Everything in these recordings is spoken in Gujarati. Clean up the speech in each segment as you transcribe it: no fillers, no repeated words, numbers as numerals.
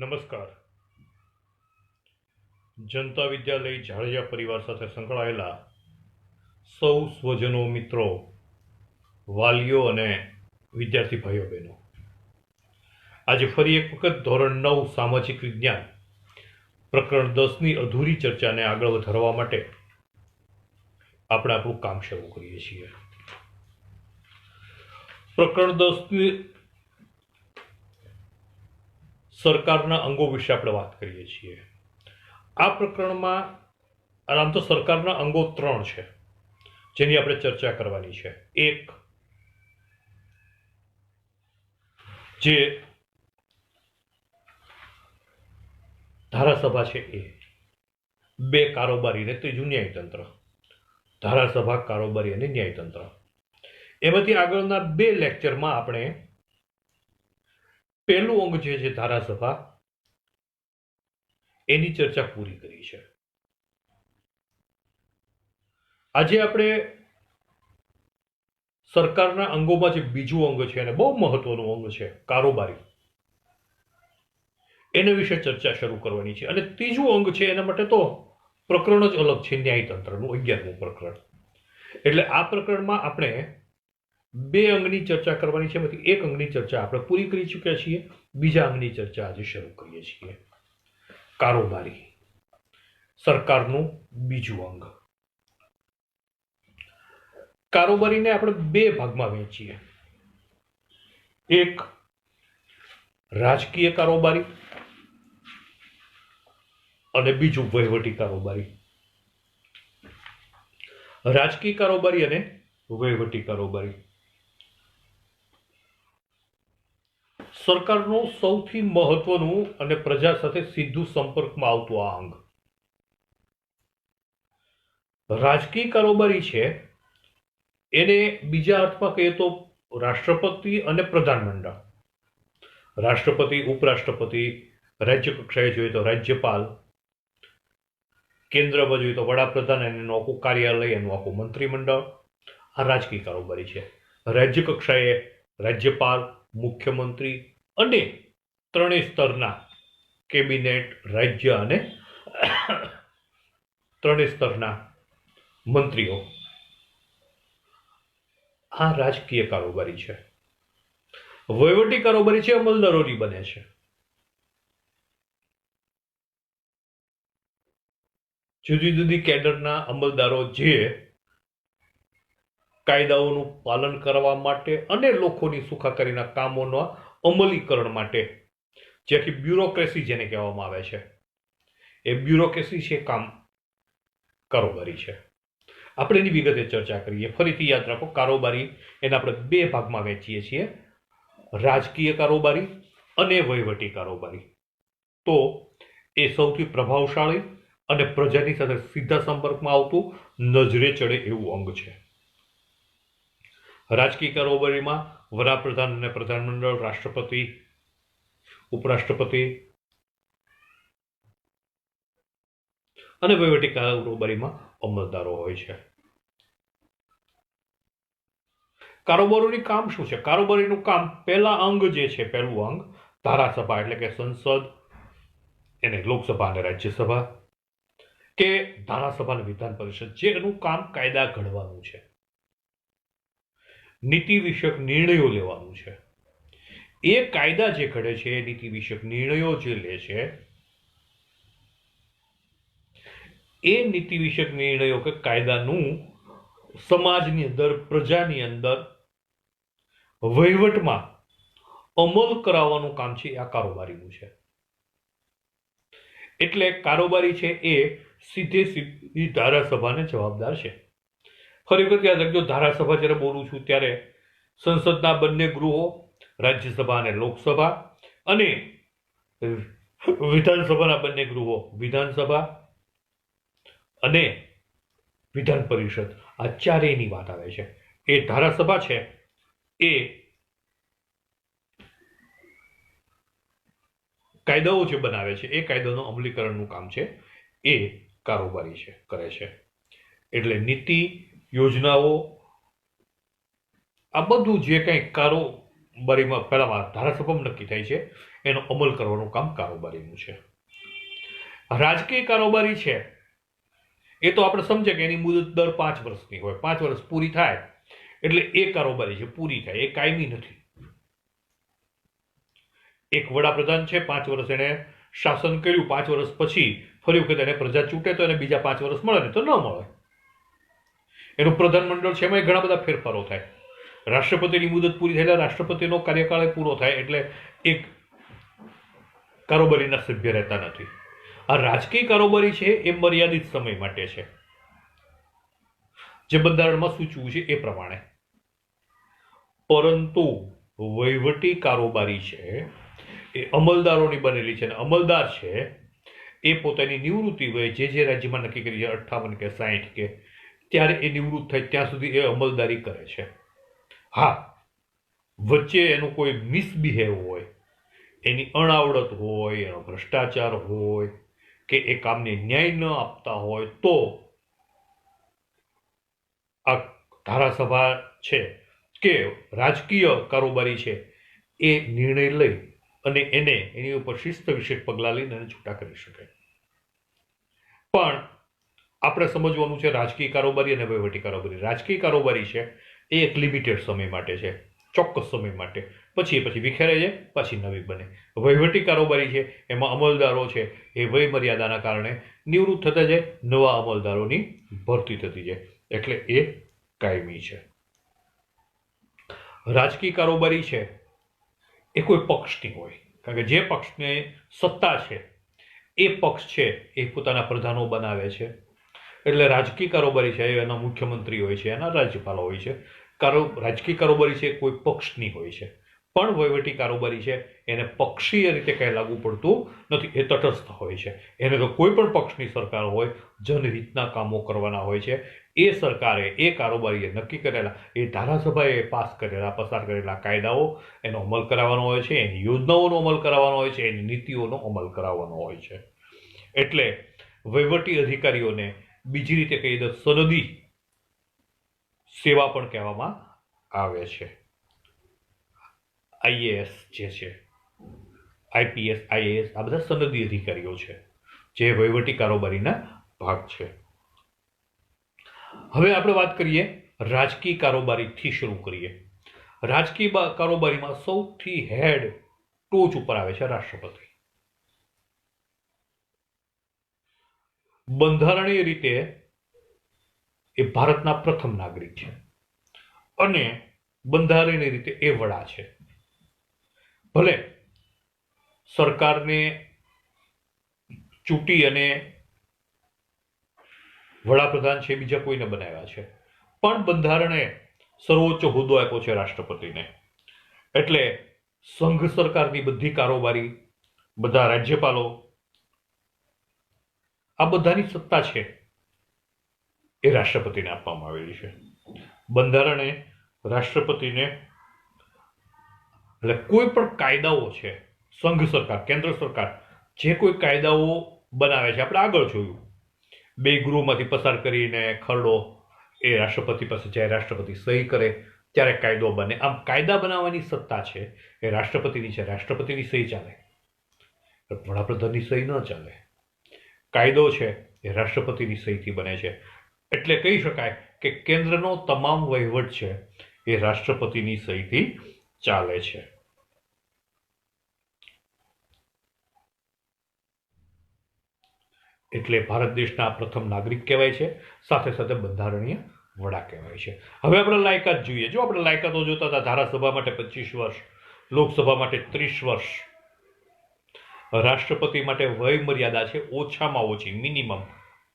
નમસ્કાર. જનતા વિદ્યાલય ઝાડિયા પરિવાર સાથે સંકળાયેલા સૌ સ્વજનો, મિત્રો, વાલીઓ અને વિદ્યાર્થી ભાઈઓ બહેનો, આજે ફરી એક વખત ધોરણ 9 સામાજિક વિજ્ઞાન પ્રકરણ 10ની અધૂરી ચર્ચાને આગળ વધારવા માટે આપણે આપણું કામ શરૂ કરીએ છીએ. પ્રકરણ 10ની સરકારના અંગો વિશે આપણે વાત કરીએ છીએ. આ પ્રકરણમાં આમ તો સરકારના અંગો 3 છે જેની આપણે ચર્ચા કરવાની છે. એક, જે ધારાસભા છે એ. 2, કારોબારી અને ત્રીજું ન્યાયતંત્ર. ધારાસભા, કારોબારી અને ન્યાયતંત્ર. એમાંથી આગળના 2 લેક્ચરમાં આપણે પહેલું અંગ જે છે ધારાસભા, એની ચર્ચા પૂરી કરી છે. આજે આપણે સરકારના અંગોમાં જે બીજું અંગ છે અને બહુ મહત્વનું અંગ છે કારોબારી, એના વિશે ચર્ચા શરૂ કરવાની છે. અને ત્રીજું અંગ છે એના માટે તો પ્રકરણ જ અલગ છે, ન્યાયતંત્રનું 11મું પ્રકરણ. એટલે આ પ્રકરણમાં આપણે 2 અંગની ચર્ચા કરવાની છે. એમાંથી 1 અંગની ચર્ચા આપણે પૂરી કરી ચૂક્યા છીએ. બીજા અંગની ચર્ચા આજે શરૂ કરીએ છીએ. કારોબારી, સરકારનું બીજું અંગ. કારોબારીને આપણે 2 ભાગમાં વહેંચીએ. એક, રાજકીય કારોબારી અને બીજું વહીવટી કારોબારી. રાજકીય કારોબારી અને વહીવટી કારોબારી. સરકારનું સૌથી મહત્વનું અને પ્રજા સાથે સીધું સંપર્કમાં આવતું આ અંગ. રાજકીય કારોબારી છે એને બીજા અર્થમાં કહીએ તો રાષ્ટ્રપતિ અને પ્રધાનમંડળ. રાષ્ટ્રપતિ, ઉપરાષ્ટ્રપતિ, રાજ્ય કક્ષાએ જોઈએ તો રાજ્યપાલ, કેન્દ્રમાં જોઈએ તો વડાપ્રધાન, એનું આખું કાર્યાલય, એનું આખું મંત્રીમંડળ. આ રાજકીય કારોબારી છે. રાજ્ય કક્ષાએ રાજ્યપાલ, મુખ્યમંત્રી અને 3 સ્તરના કેબિનેટ, રાજ્ય અને 3 સ્તરના મંત્રીઓ. આ રાજકીય કારોબારી છે. વહીવટી કારોબારી છે અમલદારોની બને છે. જુદી જુદી કેડરના અમલદારો જે કાયદાઓનું પાલન કરવા માટે અને લોકોની સુખાકારીના કામોના અમલીકરણ માટે, જે આખી બ્યુરોક્રેસી જેને કહેવામાં આવે છે, એ બ્યુરોક્રેસી છે કામ કારોબારી છે. આપણે એની વિગતે ચર્ચા કરીએ. ફરીથી યાદ રાખો, કારોબારી એને આપણે 2 ભાગમાં વહેંચીએ છીએ, રાજકીય કારોબારી અને વહીવટી કારોબારી. તો એ સૌથી પ્રભાવશાળી અને પ્રજાની સાથે સીધા સંપર્કમાં આવતું, નજરે ચડે એવું અંગ છે. રાજકીય કારોબારીમાં વડાપ્રધાન અને પ્રધાનમંડળ, રાષ્ટ્રપતિ, ઉપરાષ્ટ્રપતિ, અને વહીવટી કારોબારીમાં અમલદારો હોય છે. કારોબારીનું કામ શું છે? કારોબારીનું કામ, પહેલા અંગ જે છે, પહેલું અંગ ધારાસભા એટલે કે સંસદ, એને લોકસભા અને રાજ્યસભા, કે ધારાસભા અને વિધાન પરિષદ, જેનું કામ કાયદા ઘડવાનું છે, નીતિ વિષયક નિર્ણયો લેવાનું છે. એ કાયદા જે ઘડે છે, નીતિ વિષયક નિર્ણયો જે લે છે, એ નીતિ વિષયક નિર્ણયો કે કાયદાનું સમાજની અંદર, પ્રજાની અંદર વહીવટમાં અમલ કરાવવાનું કામ છે. આ કારોબારીનું છે. એટલે કારોબારી છે એ સીધી ધારાસભાને જવાબદાર છે. ફરી વખત યાદ રાખજો, ધારાસભા જ્યારે બોલું છું ત્યારે સંસદના બંને ગૃહો, રાજ્યસભા અને લોકસભા, અને વિધાનસભાના બંને ગૃહો, વિધાનસભા અને વિધાન પરિષદ, આ ચારેયની વાત આવે છે. એ ધારાસભા છે એ કાયદાઓ જે બનાવે છે, એ કાયદાનું અમલીકરણનું કામ છે એ કારોબારી છે, કરે છે. એટલે નીતિ, યોજનાઓ, આ બધું જે કંઈ બારીમાં પહેલામાં ધારાસભામાં નક્કી થાય છે એનો અમલ કરવાનું કામ કારોબારીનું છે. રાજકીય કારોબારી છે એ તો આપણે સમજે કે એની મુદત દર 5 વર્ષની હોય, 5 વર્ષ પૂરી થાય એટલે એ કારોબારી છે, પૂરી થાય, એ કાયમી નથી. એક વડાપ્રધાન છે, 5 વર્ષ એને શાસન કર્યું, 5 વર્ષ પછી ફરી વખત એને પ્રજા ચૂંટે તો એને બીજા 5 વર્ષ મળે ને તો ન મળે. એનું પ્રધાનમંડળ છે એમાં ઘણા બધા ફેરફારો થાય. રાષ્ટ્રપતિની મુદત પૂરી થયેલા રાષ્ટ્રપતિનો કાર્યકાળ પૂરો થાય એટલે એક કારોબારીના સભ્ય રહેતા નથી. આ રાજકીય કારોબારી છે એ મર્યાદિત સમય માટે છે, જે બંધારણમાં સૂચવ્યું છે એ પ્રમાણે. પરંતુ વહીવટી કારોબારી છે એ અમલદારોની બનેલી છે, અને અમલદાર છે એ પોતાની નિવૃત્તિ વયે જે રાજ્યમાં નક્કી કરી છે 58 કે 60 કે ત્યારે એ નિવૃત્ત થાય ત્યાં સુધી એ અમલદારી કરે છે. હા, વચ્ચે એનું કોઈ મિસબિહેવ હોય, એની અણાવડત હોય, એનો ભ્રષ્ટાચાર હોય કે એ કામને ન્યાય ન આપતા હોય તો આ ધારાસભા છે કે રાજકીય કારોબારી છે એ નિર્ણય લઈ અને એને એની ઉપર શિસ્ત વિષયક પગલાં લઈને એને છૂટા કરી શકે. પણ આપણે સમજવાનું છે રાજકીય કારોબારી અને વહીવટી કારોબારી. રાજકીય કારોબારી છે એ એક લિમિટેડ સમય માટે છે, ચોક્કસ સમય માટે, પછી વિખેરાઈ જાય, પછી નવી બને. વહીવટી કારોબારી છે એમાં અમલદારો છે એ વય મર્યાદાના કારણે નિવૃત્ત થતા જાય, નવા અમલદારોની ભરતી થતી જાય, એટલે એ કાયમી છે. રાજકીય કારોબારી છે એ કોઈ પક્ષની હોય, કારણ કે જે પક્ષને સત્તા છે એ પક્ષ છે એ પોતાના પ્રધાનો બનાવે છે. એટલે રાજકીય કારોબારી છે એના મુખ્યમંત્રી હોય છે, એના રાજ્યપાલો હોય છે. રાજકીય કારોબારી છે કોઈ પક્ષની હોય છે. પણ વહીવટી કારોબારી છે એને પક્ષીય રીતે કંઈ લાગુ પડતું નથી, એ તટસ્થ હોય છે. એને તો કોઈ પણ પક્ષની સરકાર હોય, જનહિતના કામો કરવાના હોય છે. એ સરકારે, એ કારોબારીએ નક્કી કરેલા, એ ધારાસભાએ પસાર કરેલા કાયદાઓ એનો અમલ કરાવવાનો હોય છે, એની યોજનાઓનો અમલ કરાવવાનો હોય છે, એની નીતિઓનો અમલ કરાવવાનો હોય છે. એટલે વહીવટી અધિકારીઓને બીજી રીતે કહી દો સનદી સેવા પણ કહેવામાં આવે છે. આઈએએસ જે છે, આઈપીએસ, આઈએએસ, આ બધા સનદી અધિકારીઓ છે જે વહીવટી કારોબારીના ભાગ છે. હવે આપણે વાત કરીએ રાજકીય કારોબારીથી શરૂ કરીએ. રાજકીય કારોબારીમાં સૌથી હેડ ટોચ ઉપર આવે છે રાષ્ટ્રપતિ. બંધારણીય રીતે એ ભારતના પ્રથમ નાગરિક છે અને બંધારણીય રીતે એ વડા છે. ભલે સરકારને ચૂંટી અને વડાપ્રધાન છે બીજા કોઈને બનાવ્યા છે, પણ બંધારણે સર્વોચ્ચ હોદ્દો આપ્યો છે રાષ્ટ્રપતિને. એટલે સંઘ સરકારની બધી કારોબારી, બધા રાજ્યપાલો, આ બધાની સત્તા છે એ રાષ્ટ્રપતિને આપવામાં આવેલી છે. બંધારણે રાષ્ટ્રપતિને એટલે કોઈ પણ કાયદાઓ છે, સંઘ સરકાર, કેન્દ્ર સરકાર જે કોઈ કાયદાઓ બનાવે છે, આપણે આગળ જોયું, 2 ગૃહમાંથી પસાર કરીને ખરડો એ રાષ્ટ્રપતિ પાસે જાય, રાષ્ટ્રપતિ સહી કરે ત્યારે કાયદો બને. આમ કાયદા બનાવવાની સત્તા છે એ રાષ્ટ્રપતિની છે. રાષ્ટ્રપતિની સહી ચાલે, વડાપ્રધાનની સહી ન ચાલે. કાયદો છે એ રાષ્ટ્રપતિની સહીથી બને છે. એટલે કહી શકાય કે કેન્દ્રનો તમામ વહીવટ છે એ રાષ્ટ્રપતિની સહીથી ચાલે છે. એટલે ભારત દેશના પ્રથમ નાગરિક કહેવાય છે, સાથે સાથે બંધારણીય વડા કહેવાય છે. હવે આપણે લાયકાત જોઈએ. જો આપણે લાયકાતો જોતા હતા, ધારાસભા માટે 25 વર્ષ, લોકસભા માટે 30 વર્ષ, રાષ્ટ્રપતિ માટે વય મર્યાદા છે ઓછામાં ઓછી મિનિમમ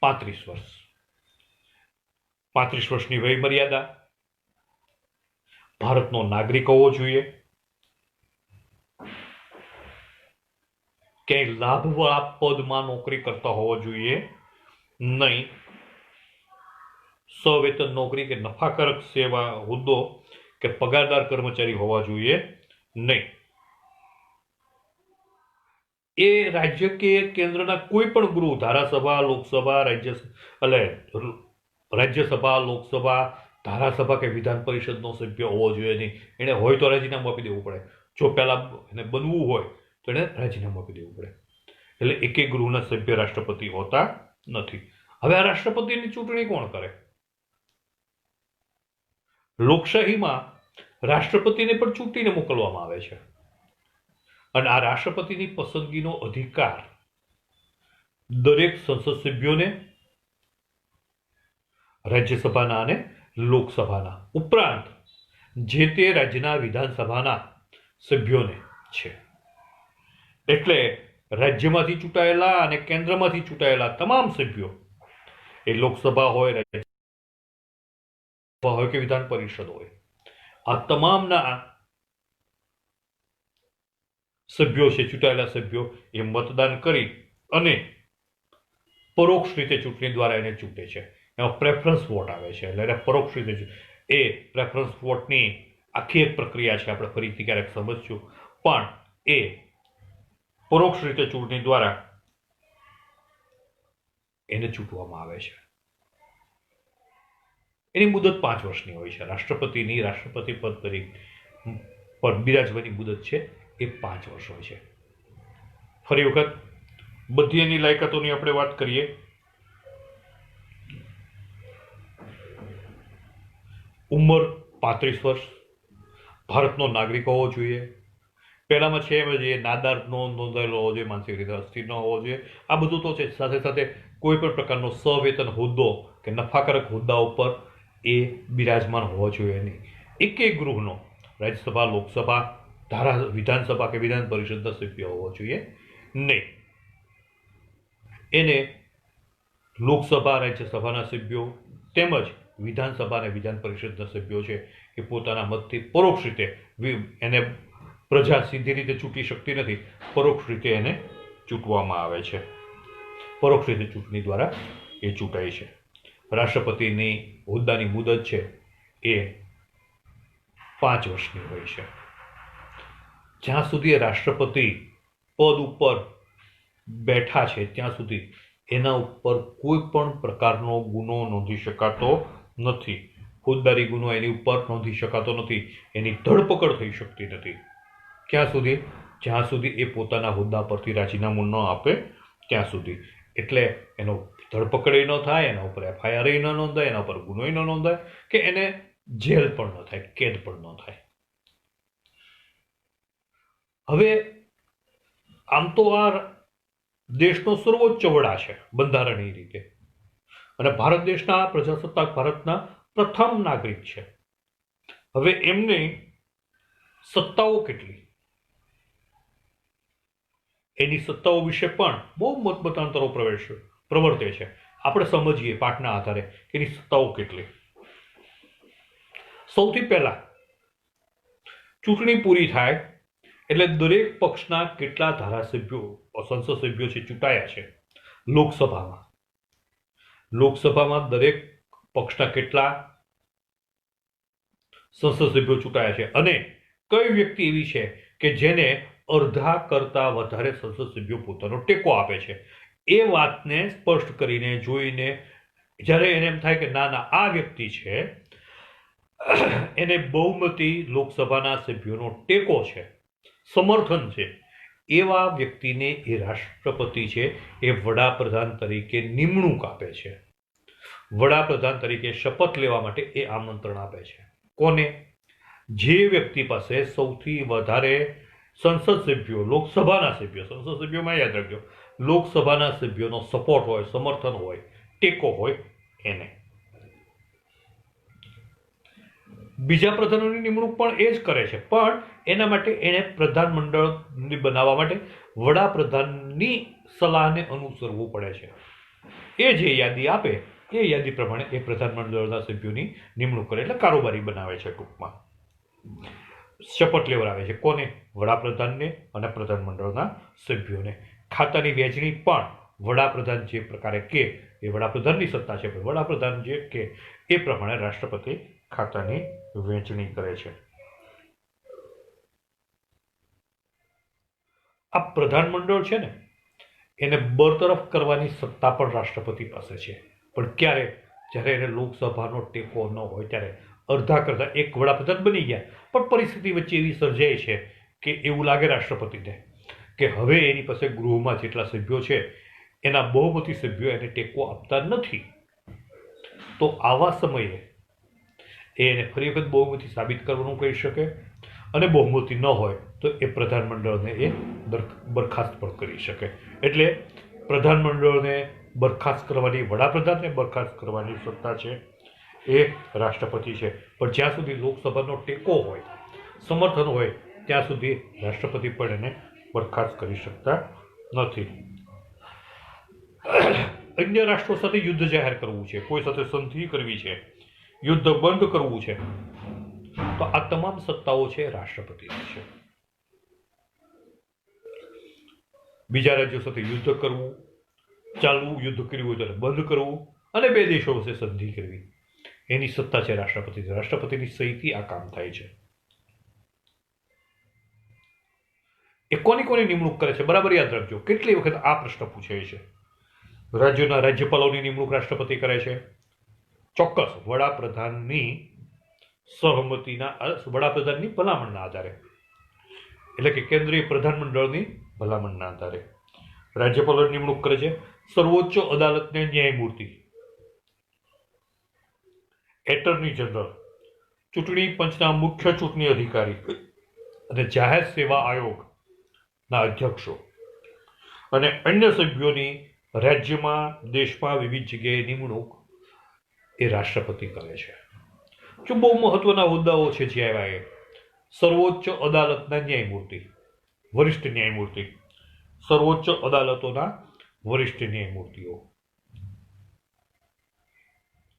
35 વર્ષ. 35 વર્ષની વય મર્યાદા, ભારતનો નાગરિક હોવો જોઈએ, ક્યાંય લાભવાળા પદમાં નોકરી કરતા હોવો જોઈએ નહીં, સવેતન નોકરી કે નફાકારક સેવા હોદ્દો કે પગારદાર કર્મચારી હોવા જોઈએ નહીં. એ રાજ્ય કે કેન્દ્રના કોઈ પણ ગૃહ, ધારાસભા, લોકસભા, રાજ્યસભા, લોકસભા, ધારાસભા કે વિધાન પરિષદનો સભ્ય હોવો જોઈએ નહીં. એણે હોય તો રાજીનામું આપી દેવું પડે. જો પહેલા એને બનવું હોય તો એણે રાજીનામું આપી દેવું પડે. એટલે એકે ગૃહના સભ્ય રાષ્ટ્રપતિ હોતા નથી. હવે આ રાષ્ટ્રપતિની ચૂંટણી કોણ કરે? લોકશાહીમાં રાષ્ટ્રપતિને પણ ચૂંટીને મોકલવામાં આવે છે અને આ રાષ્ટ્રપતિની પસંદગીનો અધિકાર દરેક સંસદ સભ્યોને, રાજ્યસભાના અને લોકસભાના ઉપરાંત જે તે રાજ્યના વિધાનસભાના સભ્યોને છે. એટલે રાજ્યમાંથી ચૂંટાયેલા અને કેન્દ્રમાંથી ચૂંટાયેલા તમામ સભ્યો, એ લોકસભા હોય, રાજ્યસભા હોય કે વિધાન પરિષદ હોય, આ તમામના સભ્યો છે, ચૂંટાયેલા સભ્યો, એ મતદાન કરી અને પરોક્ષ રીતે ચૂંટણી દ્વારા એને ચૂંટે છે. એમાં પ્રેફરન્સ વોટ આવે છે. એટલે એને પરોક્ષ રીતે એ પ્રેફરન્સ વોટની આખી એક પ્રક્રિયા છે, આપણે ફરીથી ક્યારેક સમજશું. પણ એ પરોક્ષ રીતે ચૂંટણી દ્વારા એને ચૂંટવામાં આવે છે. એની મુદત 5 વર્ષની હોય છે. રાષ્ટ્રપતિની રાષ્ટ્રપતિ પદ પર બિરાજવાની મુદત છે એ 5 વર્ષ હોય છે. ફરી વખત બધી એની લાયકાતોની આપણે વાત કરીએ. ઉંમર 35 વર્ષ, ભારતનો નાગરિક હોવો જોઈએ. પહેલામાં છે જે નાદાર નોંધાયેલો હોવો જોઈએ, માનસિક રીતે અસ્થિર ન હોવો જોઈએ. આ બધું તો છે. સાથે સાથે કોઈ પણ પ્રકારનો સવેતન હોદ્દો કે નફાકારક હોદ્દા ઉપર એ બિરાજમાન હોવો જોઈએ નહીં. એકે ગૃહનો રાજ્યસભા, લોકસભા, વિધાનસભા કે વિધાન પરિષદના સભ્ય હોવો જોઈએ નહીં. એને લોકસભા, રાજ્યસભાના સભ્યો તેમજ વિધાનસભા અને વિધાન પરિષદના સભ્યો છે એ પોતાના મતથી પરોક્ષ રીતે, એને પ્રજા સીધી રીતે ચૂંટી શકતી નથી, પરોક્ષ રીતે એને ચૂંટવામાં આવે છે. પરોક્ષ રીતે ચૂંટણી દ્વારા એ ચૂંટાય છે. રાષ્ટ્રપતિની હોદ્દાની મુદત છે એ 5 વર્ષની હોય છે. જ્યાં સુધી રાષ્ટ્રપતિ પદ ઉપર બેઠા છે ત્યાં સુધી એના ઉપર કોઈ પણ પ્રકારનો ગુનો નોંધી શકાતો નથી. ફોજદારી ગુનો એની ઉપર નોંધી શકાતો નથી. એની ધરપકડ થઈ શકતી નથી. ક્યાં સુધી? જ્યાં સુધી એ પોતાના હોદ્દા પરથી રાજીનામું ન આપે ત્યાં સુધી. એટલે એનો ધરપકડ ન થાય, એના ઉપર FIR ન નોંધાય, એના ઉપર ગુનો ન નોંધાય કે એને જેલ પણ ન થાય, કેદ પણ ન થાય. હવે આમ તો આ દેશનો સર્વોચ્ચ વડા છે બંધારણીય રીતે, અને ભારત દેશના, પ્રજાસત્તાક ભારતના પ્રથમ નાગરિક છે. હવે એમની સત્તાઓ કેટલી, એની સત્તાઓ વિશે પણ બહુ મતમતાંતરો પ્રવર્તે છે. આપણે સમજીએ પાઠના આધારે કે એની સત્તાઓ કેટલી. સૌથી પહેલા ચૂંટણી પૂરી થાય એટલે દરેક પક્ષના કેટલા ધારાસભ્યો, સંસદ સભ્યો છે ચૂંટાયા છે લોકસભામાં. લોકસભામાં દરેક પક્ષના કેટલા સંસદ સભ્યો ચૂંટાયા છે અને કઈ વ્યક્તિ એવી છે કે જેને અડધા કરતા વધારે સંસદ સભ્યો પોતાનો ટેકો આપે છે. એ વાતને સ્પષ્ટ કરીને જોઈને જ્યારે એને એમ થાય કે ના ના આ વ્યક્તિ છે, એને બહુમતી લોકસભાના સભ્યોનો ટેકો છે, સમર્થન છે, એવા વ્યક્તિને એ રાષ્ટ્રપતિ છે એ વડાપ્રધાન તરીકે નિમણૂક આપે છે. વડાપ્રધાન તરીકે શપથ લેવા માટે એ આમંત્રણ આપે છે. કોને? જે વ્યક્તિ પાસે સૌથી વધારે સંસદ સભ્યો, લોકસભાના સભ્યો, સંસદ સભ્યોમાં યાદ રાખજો, લોકસભાના સભ્યોનો સપોર્ટ હોય, સમર્થન હોય, ટેકો હોય એને. બીજા પ્રધાનોની નિમણૂક પણ એ જ કરે છે, પણ એના માટે એને પ્રધાનમંડળ બનાવવા માટે વડાપ્રધાનની સલાહને અનુસરવું પડે છે. એ જે યાદી આપે એ યાદી પ્રમાણે એ પ્રધાનમંડળના સભ્યોની નિમણૂક કરે, એટલે કારોબારી બનાવે છે. ટૂંકમાં શપથ લેવડાવે છે. કોને? વડાપ્રધાનને અને પ્રધાનમંડળના સભ્યોને. ખાતાની વહેંચણી પણ વડાપ્રધાન જે પ્રકારે કે, એ વડાપ્રધાનની સત્તા છે, પણ વડાપ્રધાન જે કે એ પ્રમાણે રાષ્ટ્રપતિ ખાતાની વહેંચણી કરે છે. આ પ્રધાનમંડળ છે ને, એને બરતરફ કરવાની સત્તા પણ રાષ્ટ્રપતિ પાસે છે. પણ ક્યારે? જ્યારે એને લોકસભાનો ટેકો ન હોય ત્યારે અડધા કરતાં એક વડાપ્રધાન બની ગયા, પણ પરિસ્થિતિ વચ્ચે એવી સર્જાય છે કે એવું લાગે રાષ્ટ્રપતિને કે હવે એની પાસે ગૃહમાં જેટલા સભ્યો છે એના બહુમતી સભ્યો એને ટેકો આપતા નથી. તો આવા સમયે એને ફરી વખત બહુમતી સાબિત કરવાનું કહી શકે, અને બહુમતી ન હોય તો એ પ્રધાનમંડળને એ બરખાસ્ત પણ કરી શકે. એટલે પ્રધાનમંડળને બરખાસ્ત કરવાની, વડાપ્રધાનને બરખાસ્ત કરવાની સત્તા છે એ રાષ્ટ્રપતિ છે. પણ જ્યાં સુધી લોકસભાનો ટેકો હોય, સમર્થન હોય, ત્યાં સુધી રાષ્ટ્રપતિ પણ એને બરખાસ્ત કરી શકતા નથી. અન્ય રાષ્ટ્રો સાથે યુદ્ધ જાહેર કરવું છે, કોઈ સાથે સંધિ કરવી છે, યુદ્ધ બંધ કરવું છે, તો આ તમામ સત્તાઓ છે રાષ્ટ્રપતિની છે. બીજા રાજ્યો સાથે યુદ્ધ કરવું, ચાલવું, યુદ્ધ કર્યું હોય તો બંધ કરવું, અને બે દેશો વચ્ચે સંધિ કરવી, એની સત્તા છે રાષ્ટ્રપતિની. રાષ્ટ્રપતિની સહીથી આ કામ થાય છે. એ કોની નિમણૂક કરે છે બરાબર યાદ રાખજો. કેટલી વખત આ પ્રશ્ન પૂછાય છે. રાજ્યોના રાજ્યપાલોની નિમણૂક રાષ્ટ્રપતિ કરે છે. ચોક્કસ વડાપ્રધાનની સહમતિના, વડાપ્રધાનની ભલામણના આધારે, એટલે કે કેન્દ્રીય પ્રધાનમંડળની ભલામણના આધારે રાજ્યપાલોની નિમણૂક કરે છે. સર્વોચ્ચ અદાલતને ન્યાયમૂર્તિ, એટર્ની જનરલ, ચૂંટણી પંચના મુખ્ય ચૂંટણી અધિકારી અને જાહેર સેવા આયોગના અધ્યક્ષો અને અન્ય સભ્યોની રાજ્યમાં, દેશમાં વિવિધ જગ્યાએ નિમણૂક એ રાષ્ટ્રપતિ કરે છે. જો બહુ મહત્વના હોદ્દાઓ છે જે આવ્યા એ સર્વોચ્ચ અદાલતના ન્યાયમૂર્તિ, વરિષ્ઠ ન્યાયમૂર્તિ, સર્વોચ્ચ અદાલતોના વરિષ્ઠ ન્યાયમૂર્તિઓ,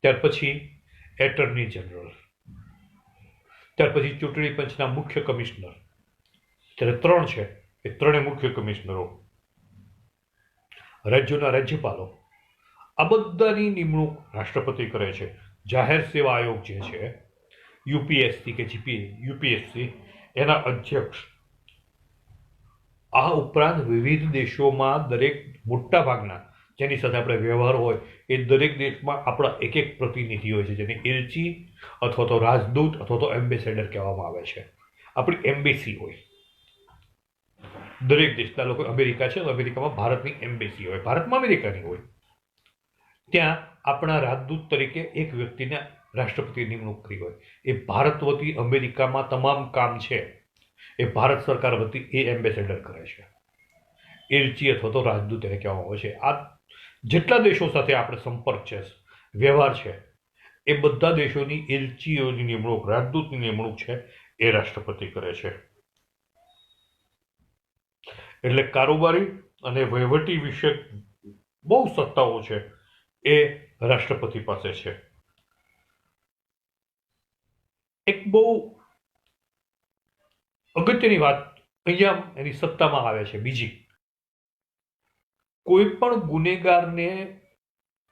ત્યાર પછી એટર્ની જનરલ, ત્યાર પછી ચૂંટણી પંચના મુખ્ય કમિશનર, ત્યારે 3 છે એ 3 મુખ્ય કમિશનરો, રાજ્યોના રાજ્યપાલો, આ બધાની નિમણૂક રાષ્ટ્રપતિ કરે છે. જાહેર સેવા આયોગ જે છે યુપીએસસી કે યુપીએસસી, એના અધ્યક્ષ. આ ઉપરાંત વિવિધ દેશોમાં દરેક મોટા ભાગના જેની સાથે આપણે વ્યવહાર હોય એ દરેક દેશમાં આપણા એક પ્રતિનિધિ હોય છે, જેને એલચી અથવા તો રાજદૂત અથવા તો એમ્બેસેડર કહેવામાં આવે છે. આપણી એમ્બેસી હોય દરેક દેશના. લોકો અમેરિકા છે તો અમેરિકામાં ભારતની એમ્બેસી હોય, ભારતમાં અમેરિકાની હોય. ત્યાં આપણા રાજદૂત તરીકે એક વ્યક્તિને રાષ્ટ્રપતિ નિમણૂક કરી હોય. એ ભારત વતી અમેરિકામાં તમામ કામ છે એ ભારત સરકાર વતી એ એમ્બેસેડર કરે છે. એલચી અથવા તો રાજદૂત એને કહેવામાં આવે છે. આ જેટલા દેશો સાથે આપણે સંપર્ક છે, વ્યવહાર છે, એ બધા દેશોની એલચીઓની નિમણૂક, રાજદૂતની નિમણૂક છે એ રાષ્ટ્રપતિ કરે છે. એટલે કારોબારી અને વહીવટી વિશે બહુ સત્તાઓ છે એ રાષ્ટ્રપતિ પાસે છે. એક બહુ અગત્યની વાત અહીંયા એની સત્તામાં આવે છે બીજી, કોઈ પણ ગુનેગારને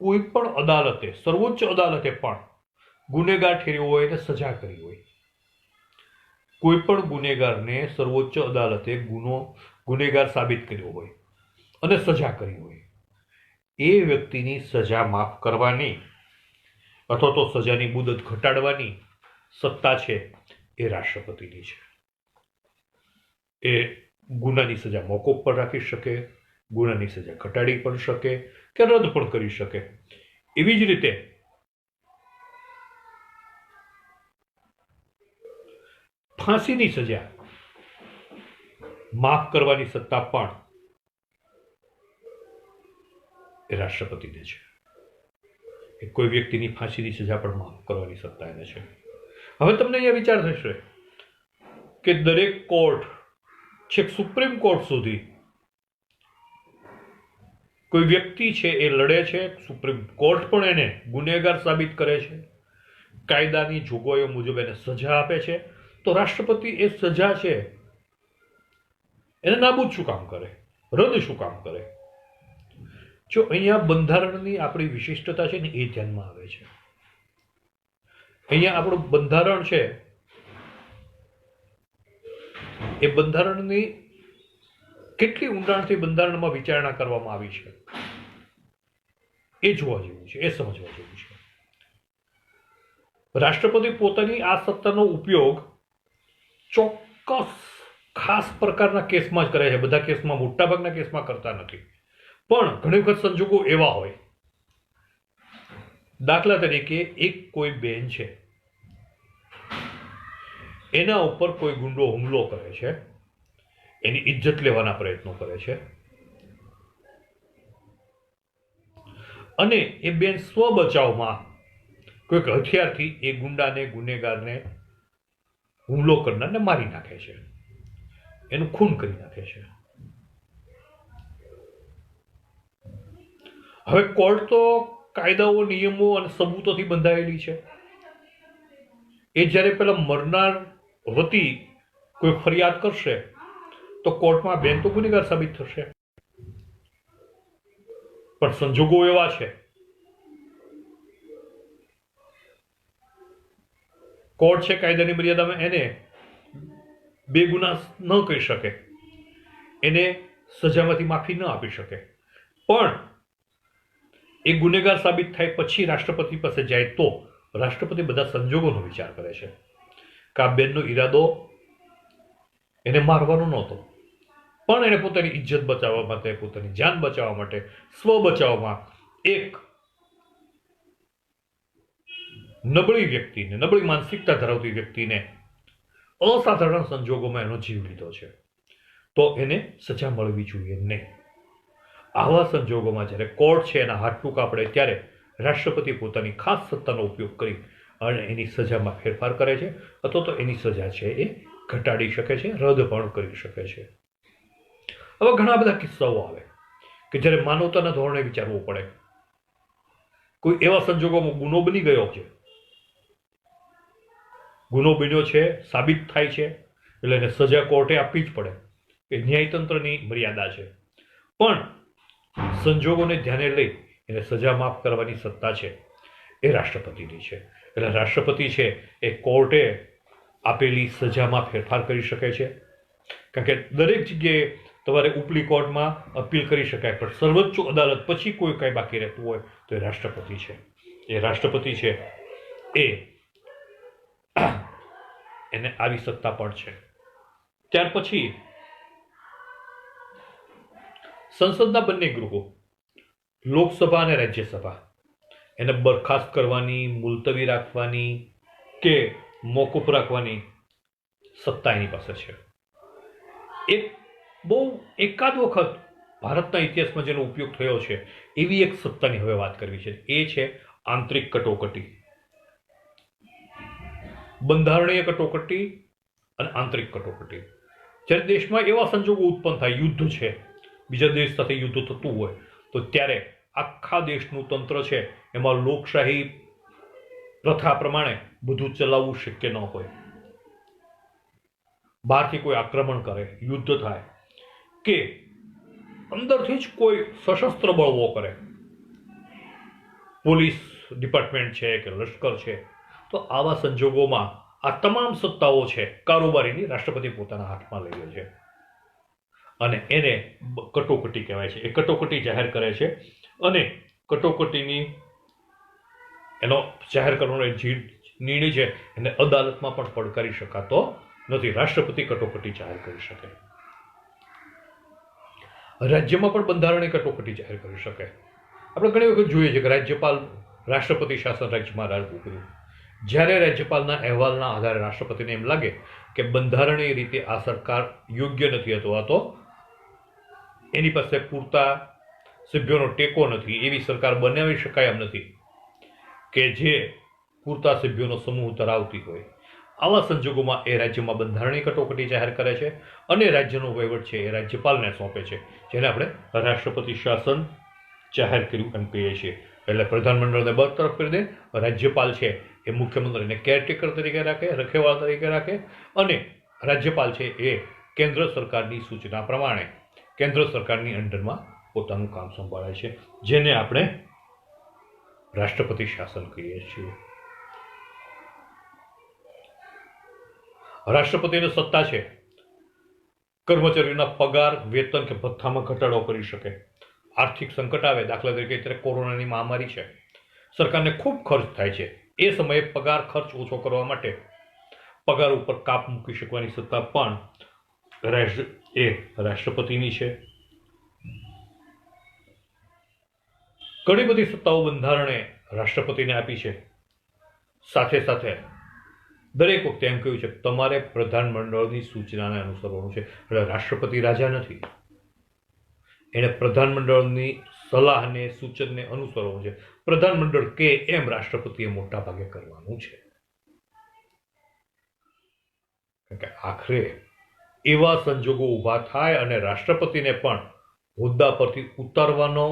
કોઈ પણ અદાલતે, સર્વોચ્ચ અદાલતે પણ ગુનેગાર ઠેર્યો હોય એને સજા કરી હોય. કોઈ પણ ગુનેગારને સર્વોચ્ચ અદાલતે ગુનેગાર સાબિત કર્યો હોય અને સજા કરી હોય, એ વ્યક્તિની સજા માફ કરવાની અથવા તો સજાની મુદત ઘટાડવાની સત્તા છે એ રાષ્ટ્રપતિની છે. એ ગુનાની સજા મોકૂફ પણ રાખી શકે, ગુનાની સજા ઘટાડી પણ શકે કે રદ પણ કરી શકે. એવી જ રીતે ફાંસીની સજા માફ કરવાની સત્તા પણ એ રાષ્ટ્રપતિને છે. એ કોઈ વ્યક્તિની ફાંસીની સજા પણ માફ કરવાની સત્તા એને છે. હવે તમને અહીંયા વિચાર થશે કે દરેક કોર્ટ, છેક સુપ્રીમ કોર્ટ સુધી કોઈ વ્યક્તિ છે એ લડે છે, સુપ્રીમ કોર્ટ પણ એને ગુનેગાર સાબિત કરે છે, કાયદાની જોગવાઈઓ મુજબ એને સજા આપે છે, તો રાષ્ટ્રપતિ એ સજા છે એને નાબૂદ શું કામ કરે, રદ શું કામ કરે? જો અહીંયા બંધારણની આપણી વિશિષ્ટતા છે ને એ ધ્યાનમાં આવે છે. અહીંયા આપણું બંધારણ છે એ બંધારણની કેટલી ઊંડાણથી બંધારણમાં વિચારણા કરવામાં આવી છે એ જોવા જેવું છે, એ સમજવા જેવું છે. રાષ્ટ્રપતિ પોતાની આ સત્તાનો ઉપયોગ ચોક્કસ ખાસ પ્રકારના કેસમાં જ કરે છે. બધા કેસમાં, મોટાભાગના કેસમાં કરતા નથી. પણ ઘણી વખત સંજોગો એવા હોય, દાખલા તરીકે એક કોઈ બેન છે, એના ઉપર કોઈ ગુંડો હુમલો કરે છે, એની ઇજ્જત લેવાના પ્રયત્નો કરે છે, અને એ બેન સ્વ બચાવમાં કોઈક હથિયારથી એ ગુંડાને, ગુનેગારને, હુમલો કરનારને મારી નાખે છે, એનું ખૂન કરી નાખે છે. હવે કોર્ટ તો કાયદાઓ, નિયમો અને સબૂતોથી બંધાયેલી છે. એ જ્યારે પેલા મરનાર વતી કોઈ ફરિયાદ કરશે તો કોર્ટમાં બેન તો ગુનેગાર સાબિત થશે. પણ સંજોગો એવા છે, કોર્ટ છે કાયદાની મર્યાદામાં એને બેગુનાહ ન કહી શકે, એને સજામાંથી માફી ન આપી શકે. પણ એ ગુનેગાર સાબિત થાય પછી રાષ્ટ્રપતિ પાસે જાય તો રાષ્ટ્રપતિ બધા સંજોગોનો વિચાર કરે છે કે આ બેનનો ઈરાદો એને મારવાનો નહોતો, પણ એને પોતાની ઇજ્જત બચાવવા માટે, પોતાની જાન બચાવવા માટે, સ્વ બચાવમાં એક નબળી વ્યક્તિને, નબળી માનસિકતા ધરાવતી વ્યક્તિને અસાધારણ સંજોગોમાં એનો જીવ લીધો છે, તો એને સજા મળવી જોઈએ નહીં. આવા સંજોગોમાં જ્યારે કોર્ટ છે એના હાથ ટૂંકા પડે ત્યારે રાષ્ટ્રપતિ પોતાની ખાસ સત્તાનો ઉપયોગ કરી અને એની સજામાં ફેરફાર કરે છે, અથવા તો એની સજા છે એ ઘટાડી શકે છે, રદ પણ કરી શકે છે. હવે ઘણા બધા કિસ્સાઓ આવે કે જ્યારે માનવતાના ધોરણે વિચારવું પડે. કોઈ એવા સંજોગોમાં ગુનો બની ગયો છે, ગુનો બન્યો છે, સાબિત થાય છે, એટલે એને સજા કોર્ટે આપવી જ પડે, એ ન્યાયતંત્રની મર્યાદા છે. પણ સંજોગોને ધ્યાને લઈ એને સજા માફ કરવાની સત્તા છે એ રાષ્ટ્રપતિની છે. એટલે રાષ્ટ્રપતિ છે એ કોર્ટે આપેલી સજામાં ફેરફાર કરી શકે છે. કારણ કે દરેક જગ્યાએ તમારે ઉપલી કોર્ટમાં અપીલ કરી શકાય, પણ સર્વોચ્ચ અદાલત પછી કોઈ કંઈ બાકી રહેતું હોય તો એ રાષ્ટ્રપતિ છે. એ રાષ્ટ્રપતિ છે એ એને આવી સત્તા પણ છે. ત્યાર પછી સંસદના બંને ગૃહો, લોકસભા અને રાજ્યસભા, એને બરખાસ્ત કરવાની, મુલતવી રાખવાની કે મોકૂફ રાખવાની સત્તા એની પાસે છે. એક બહુ એકાદ વખત ભારતના ઇતિહાસમાં જેનો ઉપયોગ થયો છે એવી એક સત્તાની હવે વાત કરવી છે. એ છે આંતરિક કટોકટી. બંધારણીય કટોકટી અને આંતરિક કટોકટી. જ્યારે દેશમાં એવા સંજોગો ઉત્પન્ન થાય, યુદ્ધ છે, બીજા દેશ સાથે યુદ્ધ થતું હોય, તો ત્યારે આખા દેશનું તંત્ર છે એમાં લોકશાહી પ્રથા પ્રમાણે બધું ચલાવવું શક્ય ન હોય. બહારથી કોઈ આક્રમણ કરે, યુદ્ધ થાય, કે અંદરથી જ કોઈ સશસ્ત્ર બળવો કરે, પોલીસ ડિપાર્ટમેન્ટ છે કે લશ્કર છે, તો આવા સંજોગોમાં આ તમામ સત્તાઓ છે કારોબારીની રાષ્ટ્રપતિ પોતાના હાથમાં લઈ લે છે અને એને કટોકટી કહેવાય છે. એ કટોકટી જાહેર કરે છે અને કટોકટીની એનો જાહેર કરવાનો નિર્ણય છે એને અદાલતમાં પણ પડકારી શકાતો નથી. રાષ્ટ્રપતિ કટોકટી જાહેર કરી શકે. રાજ્યમાં પણ બંધારણીય કટોકટી જાહેર કરી શકે. આપણે ઘણી વખત જોઈએ છે કે રાજ્યપાલ રાષ્ટ્રપતિ શાસન રાજ્યમાં લાગુ કર્યું. જ્યારે રાજ્યપાલના અહેવાલના આધારે રાષ્ટ્રપતિને એમ લાગે કે બંધારણીય રીતે આ સરકાર યોગ્ય નથી, અથવા તો એની પાસે પૂરતા સભ્યોનો ટેકો નથી, એવી સરકાર બનાવી શકાય એમ નથી કે જે પૂરતા સભ્યોનો સમૂહ ધરાવતી હોય, આવા સંજોગોમાં એ રાજ્યમાં બંધારણીય કટોકટી જાહેર કરે છે અને રાજ્યનો વહીવટ છે એ રાજ્યપાલને સોંપે છે, જેને આપણે રાષ્ટ્રપતિ શાસન જાહેર કર્યું એમ કહીએ છીએ. એટલે પ્રધાનમંડળને બરતરફ કરી દે, રાજ્યપાલ છે એ મુખ્યમંત્રીને કેરટેકર તરીકે રાખે, રખેવાળ તરીકે રાખે, અને રાજ્યપાલ છે એ કેન્દ્ર સરકારની સૂચના પ્રમાણે કેન્દ્ર સરકારની અંડરમાં પોતાનું કામ સંભાળે છે, જેને આપણે રાષ્ટ્રપતિ શાસન કહીએ છીએ. રાષ્ટ્રપતિની સત્તા છે કર્મચારીઓના પગાર, વેતન કે ભથ્થામાં ઘટાડો કરી શકે. આર્થિક સંકટ આવે, દાખલા તરીકે અત્યારે કોરોનાની મહામારી છે, સરકારને ખૂબ ખર્ચ થાય છે, એ સમયે પગાર ખર્ચ ઓછો કરવા માટે પગાર ઉપર કાપ મૂકી શકવાની સત્તા પણ રાષ્ટ્રપતિની છે. ઘણી બધી સત્તાઓ બંધારણે રાષ્ટ્રપતિને આપી છે. સાથે સાથે દરેક વખતે એમ કહ્યું છે કે તમારે પ્રધાનમંડળની સૂચનાને અનુસરવાનું છે. એટલે રાષ્ટ્રપતિ રાજા નથી, એને પ્રધાનમંડળની સલાહને સૂચનને અનુસરવાનું છે. પ્રધાનમંડળ કે એમ રાષ્ટ્રપતિએ મોટા ભાગે કરવાનું છે. કારણ કે આખરે એવા સંજોગો ઊભા થાય અને રાષ્ટ્રપતિને પણ હોદ્દા પરથી ઉતારવાનો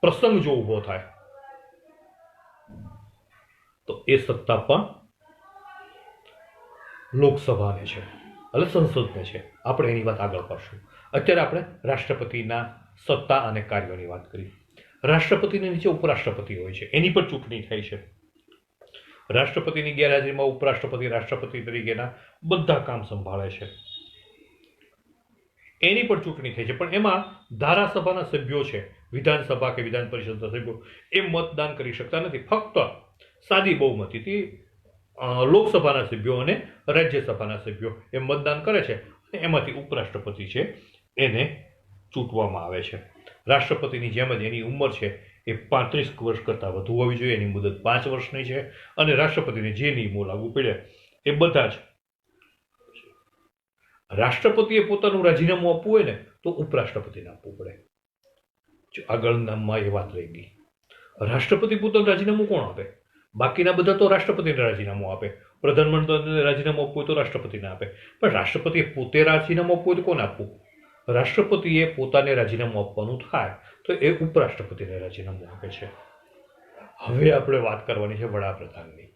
પ્રસંગ જો ઊભો થાય તો એ સત્તા પણ લોકસભાને છે, એટલે સંસદને છે. આપણે એની વાત આગળ કરશું. અત્યારે આપણે રાષ્ટ્રપતિના સત્તા અને કાર્યોની વાત કરી. રાષ્ટ્રપતિની નીચે ઉપરાષ્ટ્રપતિ હોય છે, એની પણ ચૂંટણી થાય છે. રાષ્ટ્રપતિની ગેરહાજરીમાં ઉપરાષ્ટ્રપતિ રાષ્ટ્રપતિ તરીકેના બધા કામ સંભાળે છે. એની પણ ચૂંટણી થઈ છે, પણ એમાં ધારાસભાના સભ્યો છે, વિધાનસભા કે વિધાન પરિષદના સભ્યો, એ મતદાન કરી શકતા નથી. ફક્ત સાદી બહુમતીથી લોકસભાના સભ્યો અને રાજ્યસભાના સભ્યો એ મતદાન કરે છે અને એમાંથી ઉપરાષ્ટ્રપતિ છે એને ચૂંટવામાં આવે છે. રાષ્ટ્રપતિની જેમ જ એની ઉંમર છે એ 35 વર્ષ કરતાં વધુ હોવી જોઈએ. એની મુદત 5 વર્ષની છે અને રાષ્ટ્રપતિને જે નિયમો લાગુ પડે એ બધા જ. રાષ્ટ્રપતિએ પોતાનું રાજીનામું આપવું હોય ને તો ઉપરાષ્ટ્રપતિને આપવું પડે. આગળનામાં એ વાત રહી ગઈ. રાષ્ટ્રપતિ પોતાનું રાજીનામું કોણ આપે? બાકીના બધા તો રાષ્ટ્રપતિને રાજીનામું આપે. પ્રધાનમંત્રીને રાજીનામું આપવું હોય તો રાષ્ટ્રપતિને આપે. પણ રાષ્ટ્રપતિએ પોતે રાજીનામું આપવું હોય તો કોને આપવું? રાષ્ટ્રપતિએ પોતાને રાજીનામું આપવાનું થાય તો એ ઉપરાષ્ટ્રપતિને રાજીનામું આપે છે. હવે આપણે વાત કરવાની છે વડાપ્રધાનની.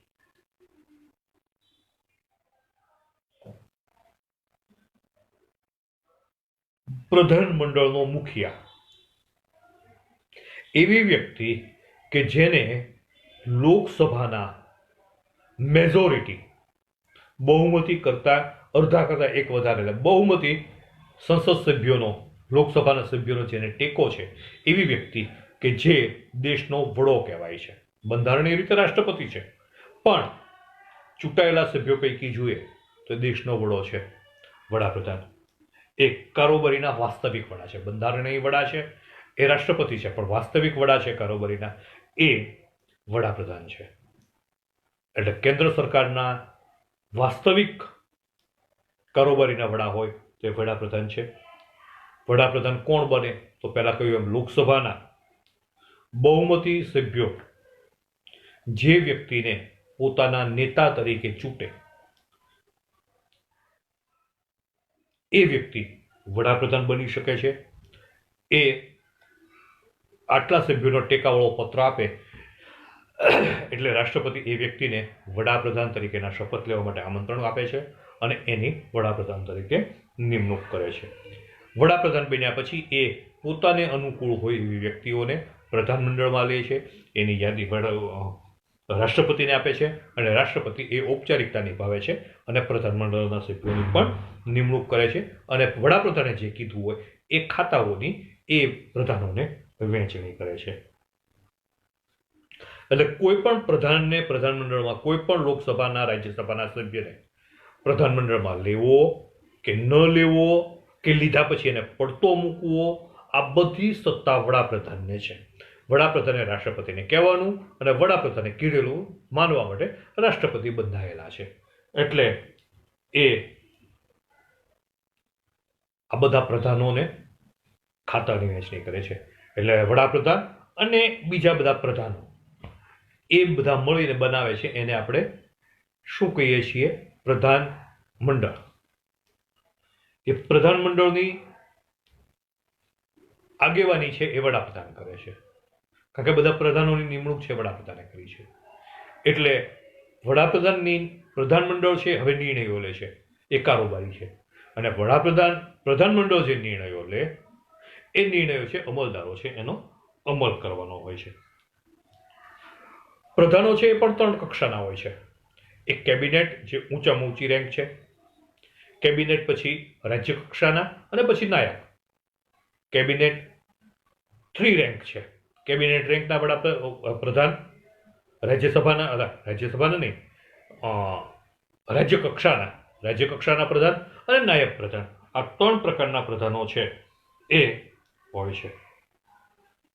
પ્રધાનમંડળનો મુખિયા એવી વ્યક્તિ કે જેને લોકસભાના મેજોરિટી બહુમતી કરતા અડધા કરતા એક વધારે બહુમતી સંસદ સભ્યોનો લોકસભાના સભ્યોનો જેને ટેકો છે એવી વ્યક્તિ કે જે દેશનો વડો કહેવાય છે. બંધારણીય રીતે રાષ્ટ્રપતિ છે, પણ ચૂંટાયેલા સભ્યો પૈકી જોઈએ તો દેશનો વડો છે વડાપ્રધાન. એ કારોબારીના વાસ્તવિક વડા છે. બંધારણીય વડા છે એ રાષ્ટ્રપતિ છે, પણ વાસ્તવિક વડા છે કારોબારીના એ વડાપ્રધાન છે. એટલે કેન્દ્ર સરકારના વાસ્તવિક કારોબારીના વડા હોય તે વડાપ્રધાન છે. વડાપ્રધાન કોણ બને? તો પહેલા કહ્યું એમ લોકસભાના બહુમતી સભ્યો જે વ્યક્તિને પોતાના નેતા તરીકે ચૂંટે એ વ્યક્તિ વડાપ્રધાન બની શકે છે. એ આટલા સભ્યોનો ટેકાવાળો પત્ર આપે એટલે રાષ્ટ્રપતિ એ વ્યક્તિને વડાપ્રધાન તરીકેના શપથ લેવા માટે આમંત્રણ આપે છે અને એની વડાપ્રધાન તરીકે નિમણૂક કરે છે. વડાપ્રધાન બન્યા પછી એ પોતાને અનુકૂળ હોય એવી વ્યક્તિઓને પ્રધાનમંડળમાં લે છે. એની યાદી રાષ્ટ્રપતિને આપે છે અને રાષ્ટ્રપતિ એ ઔપચારિકતા નિભાવે છે અને પ્રધાનમંડળના સભ્યોની પણ નિમણૂક કરે છે અને વડાપ્રધાને જે કીધું હોય એ ખાતાઓની એ પ્રધાનોને વહેંચણી કરે છે. એટલે કોઈ પણ પ્રધાનને પ્રધાનમંડળમાં કોઈ પણ લોકસભાના રાજ્યસભાના સભ્યને પ્રધાનમંડળમાં લેવો કે ન લેવો કે લીધા પછી એને પડતો મૂકવો, આ બધી સત્તા વડાપ્રધાનને છે. વડાપ્રધાને રાષ્ટ્રપતિને કહેવાનું અને વડાપ્રધાને કીધેલું માનવા માટે રાષ્ટ્રપતિ બંધાયેલા છે. એટલે એ આ બધા પ્રધાનોને ખાતાની વહેંચણી કરે છે. એટલે વડાપ્રધાન અને બીજા બધા પ્રધાનો એ બધા મળીને બનાવે છે. એને આપણે શું કહીએ છીએ? પ્રધાનમંડળ. એ પ્રધાનમંડળની આગેવાની છે એ વડાપ્રધાન કરે છે. કારણ કે બધા પ્રધાનોની નિમણૂક છે વડાપ્રધાને કરી છે. એટલે પ્રધાનમંડળ છે હવે નિર્ણયો લે છે, એ કારોબારી છે. અને પ્રધાનમંડળ જે નિર્ણયો લે એ નિર્ણયો છે અમલદારો છે, એનો અમલ કરવાનો હોય છે. પ્રધાનો છે એ પણ 3 કક્ષાના હોય છે. એક કેબિનેટ જે ઊંચામાં ઊંચી રેન્ક છે, કેબિનેટ પછી રાજ્ય કક્ષાના અને પછી નાયક. કેબિનેટ 3 રેન્ક છે. કેબિનેટ રેન્કના પ્રધાન, રાજ્યસભાના નહીં, રાજ્ય કક્ષાના પ્રધાન અને નાયબ પ્રધાન, આ 3 પ્રકારના પ્રધાનો છે એ હોય છે.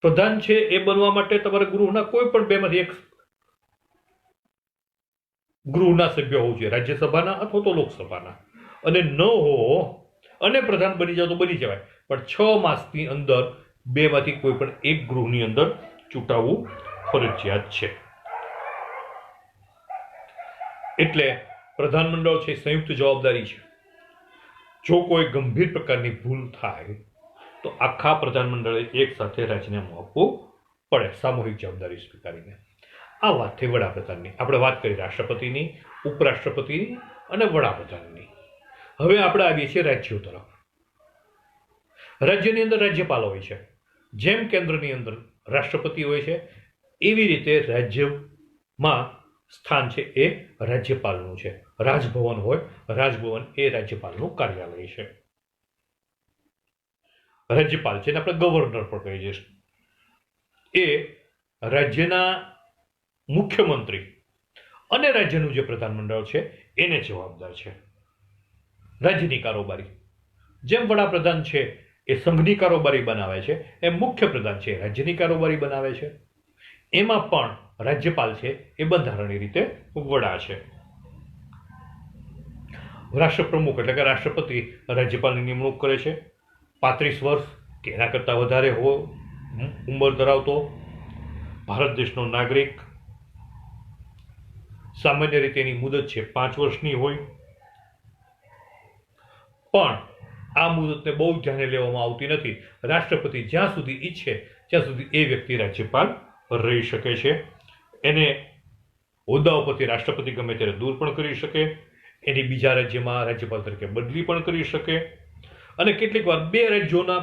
પ્રધાન છે એ બનવા માટે તમારે ગૃહના કોઈ પણ બેમાંથી એક ગૃહના સભ્ય હોવું જોઈએ, રાજ્યસભાના અથવા તો લોકસભાના, અને ન હો અને પ્રધાન બની જાવ તો બની જવાય, પણ 6 માસની અંદર બેમાંથી કોઈ પણ એક ગૃહની અંદર ચૂંટાવવું ફરજિયાત છે. એટલે પ્રધાનમંડળ છે સંયુક્ત જવાબદારી છે. જો કોઈ ગંભીર પ્રકારની ભૂલ થાય તો આખા પ્રધાનમંડળે એક સાથે રાજીનામું આપવું પડે સામૂહિક જવાબદારી સ્વીકારીને. આ વાત થઈ વડાપ્રધાનની. આપણે વાત કરી રાષ્ટ્રપતિની, ઉપરાષ્ટ્રપતિની અને વડાપ્રધાનની. હવે આપણે આવીએ છીએ રાજ્યો તરફ. રાજ્યની અંદર રાજ્યપાલ હોય છે. જેમ કેન્દ્રની અંદર રાષ્ટ્રપતિ હોય છે એવી રીતે રાજ્યમાં સ્થાન છે એ રાજ્યપાલનું છે. રાજભવન હોય, રાજભવન એ રાજ્યપાલનું કાર્યાલય છે. રાજ્યપાલ છે, આપણે ગવર્નર પણ કહીએ છીએ, એ રાજ્યના મુખ્યમંત્રી અને રાજ્યનું જે પ્રધાનમંડળ છે એને જવાબદાર છે. રાજ્યની કારોબારી, જેમ વડાપ્રધાન છે એ સંઘની કારોબારી બનાવે છે, એમ મુખ્યપ્રધાન છે રાજ્યની કારોબારી બનાવે છે. એમાં પણ રાજ્યપાલ છે એ બંધારણીય રીતે વડા છે. રાષ્ટ્રપ્રમુખ એટલે કે રાષ્ટ્રપતિ રાજ્યપાલની નિમણૂક કરે છે. 35 વર્ષ કે એના કરતાં વધારે ઉંમર ધરાવતો ભારત દેશનો નાગરિક, સામાન્ય રીતે એની મુદત છે 5 વર્ષની હોય, પણ આ મુદતને બહુ ધ્યાને લેવામાં આવતી નથી. રાષ્ટ્રપતિ જ્યાં સુધી ઈચ્છે ત્યાં સુધી એ વ્યક્તિ રાજ્યપાલ રહી શકે છે. એને હોદ્દા ઉપરથી રાષ્ટ્રપતિ ગમે ત્યારે દૂર પણ કરી શકે, એની બીજા રાજ્યમાં રાજ્યપાલ તરીકે બદલી પણ કરી શકે, અને કેટલીક વાર 2 રાજ્યોના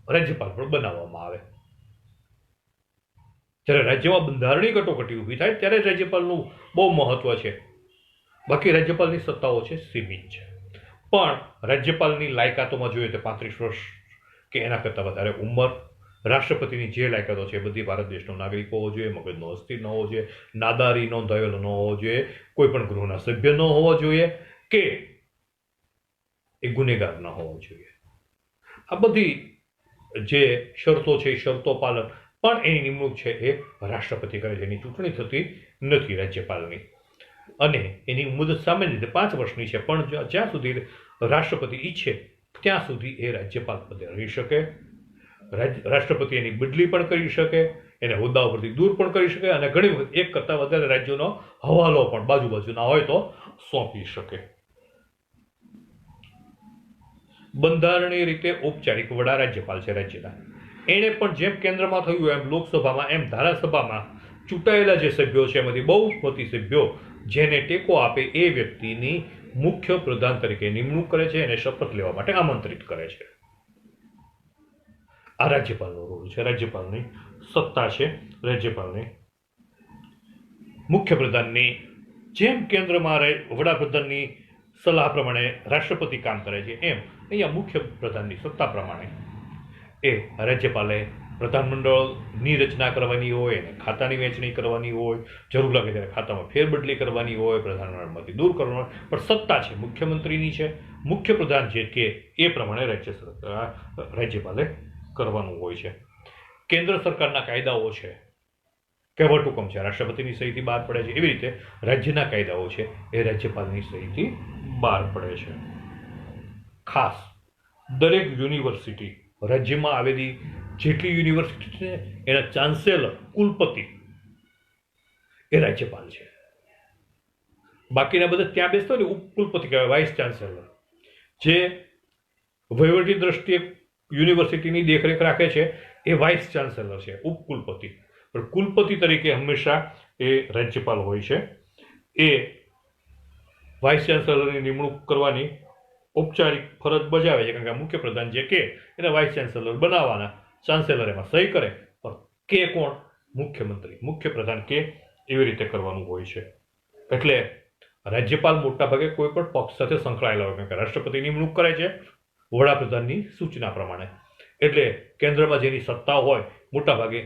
રાજ્યપાલ પણ બનાવવામાં આવે. જ્યારે રાજ્યમાં બંધારણીય કટોકટી ઊભી થાય ત્યારે રાજ્યપાલનું બહુ મહત્વ છે. બાકી રાજ્યપાલની સત્તાઓ છે સીમિત છે. પણ રાજ્યપાલની લાયકાતોમાં જોઈએ તો 35 વર્ષ કે એના કરતાં વધારે ઉંમર, રાષ્ટ્રપતિની જે લાયકાતો છે બધી ભારત દેશનો નાગરિક હોવો જોઈએ, મગજનો અસ્થિર ન હોવો જોઈએ, નાદારી નોંધાયેલો ન હોવો જોઈએ, કોઈ પણ ગૃહના સભ્ય ન હોવો જોઈએ કે એ ગુનેગાર ન હોવો જોઈએ. આ બધી જે શરતો છે એ શરતો પાલન પણ એની નિમણૂક છે એ રાષ્ટ્રપતિ કરે છે. એની ચૂંટણી થતી નથી રાજ્યપાલની, અને એની મુદત સામાન્ય રીતે 5 વર્ષની છે, પણ જ્યાં સુધી રાષ્ટ્રપતિ ઈચ્છે ત્યાં સુધી એ રાજ્યપાલ પદે રહી શકે. રાષ્ટ્રપતિ એની બદલી પણ કરી શકે, એને હોદ્દા ઉપરથી દૂર પણ કરી શકે, અને ઘણી વખત એક કરતાં વધારે રાજ્યોનો હવાલો પણ બાજુના હોય તો સોંપી શકે. બંધારણીય રીતે ઔપચારિક વડા રાજ્યપાલ છે રાજ્યના. એણે પણ જેમ કેન્દ્રમાં થયું એમ લોકસભામાં એમ ધારાસભામાં ચૂંટાયેલા જે સભ્યો છે એમાંથી બહુમતી સભ્યો જેને ટેકો આપે એ વ્યક્તિની મુખ્ય પ્રધાન તરીકે નિમણૂક કરે છે, એને શપથ લેવા માટે આમંત્રિત કરે છે. આ રાજ્યપાલનો રોલ છે, રાજ્યપાલની સત્તા છે. રાજ્યપાલની મુખ્યપ્રધાનની જેમ કેન્દ્રમાં વડાપ્રધાનની સલાહ પ્રમાણે રાષ્ટ્રપતિ કામ કરે છે, એમ અહીંયા મુખ્યપ્રધાનની સત્તા પ્રમાણે એ રાજ્યપાલે પ્રધાનમંડળની રચના કરવાની હોય, એને ખાતાની વહેંચણી કરવાની હોય, જરૂર લાગે ત્યારે ખાતામાં ફેરબદલી કરવાની હોય, પ્રધાનમંડળમાંથી દૂર કરવાનું, પણ સત્તા છે મુખ્યમંત્રીની છે. મુખ્યપ્રધાન જે કે એ પ્રમાણે રાજ્યપાલે કરવાનું હોય છે. કેન્દ્ર સરકારના કાયદાઓ છે, કહેવટ હુકમ છે, રાષ્ટ્રપતિની સહીથી બહાર પડે છે. એવી રીતે રાજ્યના કાયદાઓ છે એ રાજ્યપાલની સહીથી બહાર પડે છે. ખાસ દરેક યુનિવર્સિટી, રાજ્યમાં આવેલી જેટલી યુનિવર્સિટી છે એના ચાન્સેલર, કુલપતિ એ રાજ્યપાલ છે. બાકીના બધા ત્યાં બેસતો ને ઉપકુલપતિ કહેવાય, વાઇસ ચાન્સેલર, જે વહીવટી દ્રષ્ટિએ યુનિવર્સિટીની દેખરેખ રાખે છે એ વાઇસ ચાન્સેલર છે, ઉપકુલપતિ. પણ કુલપતિ તરીકે હંમેશા એ રાજ્યપાલ હોય છે. એ વાઇસ ચાન્સેલરની નિમણૂક કરવાની ઔપચારિક ફરજ બજાવે છે, કારણ કે મુખ્યપ્રધાન જે કે એને વાઇસ ચાન્સેલર બનાવવાના, ચાન્સેલર એમાં સહી કરે, પણ કે કોણ? મુખ્યમંત્રી, મુખ્યપ્રધાન કે એવી રીતે કરવાનું હોય છે. એટલે રાજ્યપાલ મોટા ભાગે કોઈ પણ પક્ષ સાથે સંકળાયેલા હોય, કારણ કે રાષ્ટ્રપતિ નિમણૂક કરે છે વડાપ્રધાનની સૂચના પ્રમાણે. એટલે કેન્દ્રમાં જેની સત્તા હોય મોટા ભાગે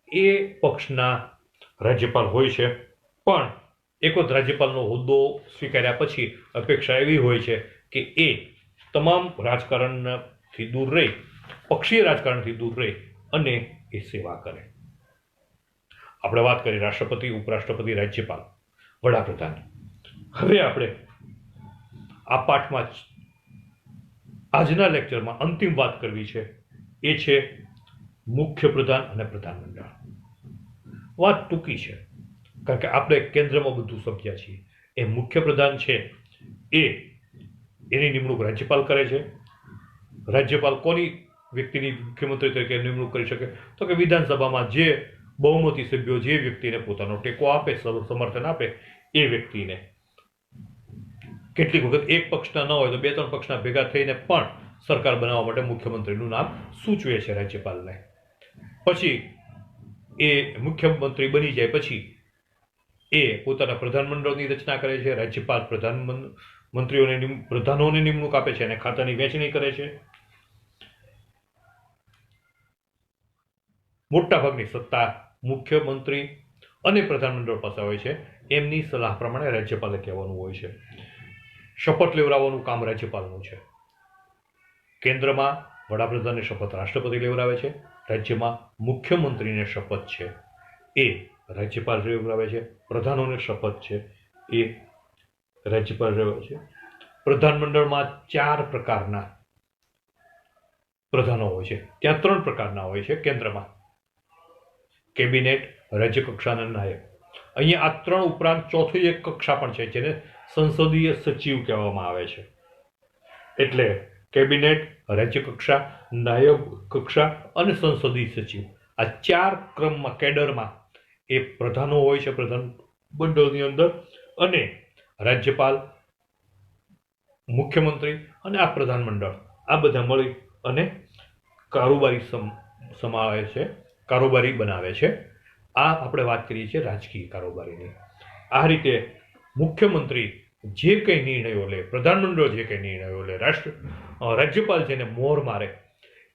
એ પક્ષના રાજ્યપાલ હોય છે. પણ એક વખત રાજ્યપાલનો હોદ્દો સ્વીકાર્યા પછી અપેક્ષા એવી હોય છે કે એ તમામ રાજકારણથી દૂર રહી, પક્ષીય રાજકારણથી દૂર રહી અને એ સેવા કરે. આપણે વાત કરી રાષ્ટ્રપતિ, ઉપરાષ્ટ્રપતિ, રાજ્યપાલ, વડાપ્રધાન. હવે આપણે આ પાઠમાં આજના લેક્ચરમાં અંતિમ વાત કરવી છે, એ છે મુખ્યપ્રધાન અને પ્રધાનમંડળ. વાત ટૂંકી છે કારણ કે આપણે કેન્દ્રમાં બધું સમજ્યા છીએ. એ મુખ્યપ્રધાન છે એની નિમણૂક રાજ્યપાલ કરે છે. રાજ્યપાલ કોની વ્યક્તિની મુખ્યમંત્રી તરીકે નિમણૂક કરી શકે? તો કે વિધાનસભામાં જે બહુમતી સભ્યો જે વ્યક્તિને પોતાનો ટેકો આપે, સમર્થન આપે, એ વ્યક્તિને. કેટલીક વખત એક પક્ષના ન હોય તો 2-3 પક્ષના ભેગા થઈને પણ સરકાર બનાવવા માટે મુખ્યમંત્રીનું નામ સૂચવે છે રાજ્યપાલને. પછી એ મુખ્યમંત્રી બની જાય પછી એ પોતાના પ્રધાનમંડળની રચના કરે છે. રાજ્યપાલ પ્રધાનોને નિમણૂક આપે છે અને ખાતાની વહેંચણી કરે છે. મોટાભાગની સત્તા મુખ્યમંત્રી અને પ્રધાનમંડળ પાસે હોય છે. એમની સલાહ પ્રમાણે રાજ્યપાલે કહેવાનું હોય છે. શપથ લેવડાવવાનું કામ રાજ્યપાલનું છે. કેન્દ્રમાં વડાપ્રધાનને શપથ રાષ્ટ્રપતિ લેવડાવે છે. રાજ્યમાં મુખ્યમંત્રીને શપથ છે એ રાજ્યપાલ લેવડાવે છે. પ્રધાનોને શપથ છે એ રાજ્યપાલ લેવડાવે છે. પ્રધાનમંડળમાં 4 પ્રકારના પ્રધાનો હોય છે. ત્યાં 3 પ્રકારના હોય છે કેન્દ્રમાં: કેબિનેટ, રાજ્યકક્ષાના નાયક. અહીંયા આ 3 ઉપરાંત ચોથી એક કક્ષા પણ છે જેને સંસદીય સચિવ કહેવામાં આવે છે. એટલે કેબિનેટ, રાજ્યકક્ષા, નાયબ કક્ષા અને સંસદીય સચિવ, આ 4 ક્રમમાં કેડરમાં એ પ્રધાનો હોય છે પ્રધાન મંડળની અંદર. અને રાજ્યપાલ, મુખ્યમંત્રી અને આ પ્રધાનમંડળ આ બધા મળી અને કારોબારી સમાવે છે, કારોબારી બનાવે છે. આ આપણે વાત કરીએ છીએ રાજકીય કારોબારીની. આ રીતે મુખ્યમંત્રી જે કંઈ નિર્ણયો લે, પ્રધાનમંડળ જે કંઈ નિર્ણયો લે, રાજ્યપાલ જેને મોહર મારે,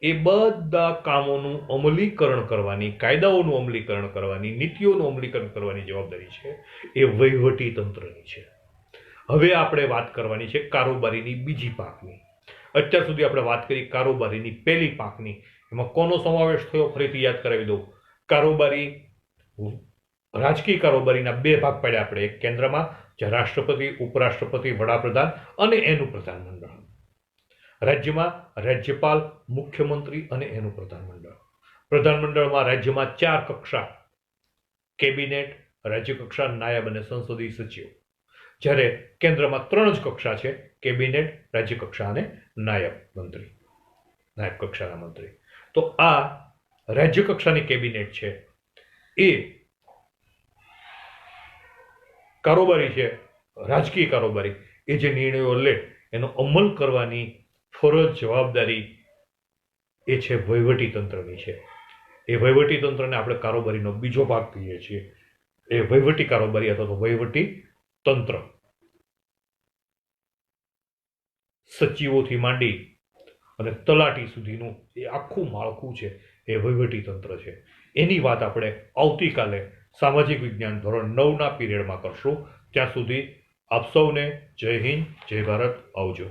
એ બધા કામોનું અમલીકરણ કરવાની, કાયદાઓનું અમલીકરણ કરવાની, નીતિઓનું અમલીકરણ કરવાની જવાબદારી છે એ વહીવટી તંત્રની છે. હવે આપણે વાત કરવાની છે કારોબારીની બીજી પાંખની. અત્યાર સુધી આપણે વાત કરી કારોબારીની પહેલી પાંખની. એમાં કોનો સમાવેશ થયો ફરીથી યાદ કરાવી દઉં. કારોબારી, રાજકીય કારોબારીના 2 ભાગ પાડ્યા આપણે. એક કેન્દ્રમાં જ્યાં રાષ્ટ્રપતિ, ઉપરાષ્ટ્રપતિ, વડાપ્રધાન અને એનું પ્રધાનમંડળ. રાજ્યમાં રાજ્યપાલ, મુખ્યમંત્રી અને એનું પ્રધાનમંડળ. પ્રધાનમંડળમાં રાજ્યમાં 4 કક્ષા: કેબિનેટ, રાજ્યકક્ષા, નાયબ અને સંસદીય સચિવ. જ્યારે કેન્દ્રમાં 3 જ કક્ષા છે: કેબિનેટ, રાજ્યકક્ષા અને નાયબ મંત્રી, નાયબ કક્ષાના મંત્રી. તો આ રાજ્યકક્ષાની કેબિનેટ છે એ કારોબારી છે, રાજકીય કારોબારી. એ જે નિર્ણયો લે એનો અમલ કરવાની ફરજ, જવાબદારી એ છે વહીવટી તંત્રની છે. એ વહીવટી તંત્રને આપણે કારોબારીનો બીજો ભાગ કહીએ છીએ. એ વહીવટી કારોબારી અથવા તો વહીવટી તંત્ર. સચિવોથી માંડી અને તલાટી સુધીનું એ આખું માળખું છે એ વહીવટી તંત્ર છે. એની વાત આપણે આવતીકાલે સામાજિક વિજ્ઞાન ધોરણ 9ના પીરિયડમાં કરશું. ત્યાં સુધી આપ સૌને જય હિન્દ, જય ભારત, આવજો.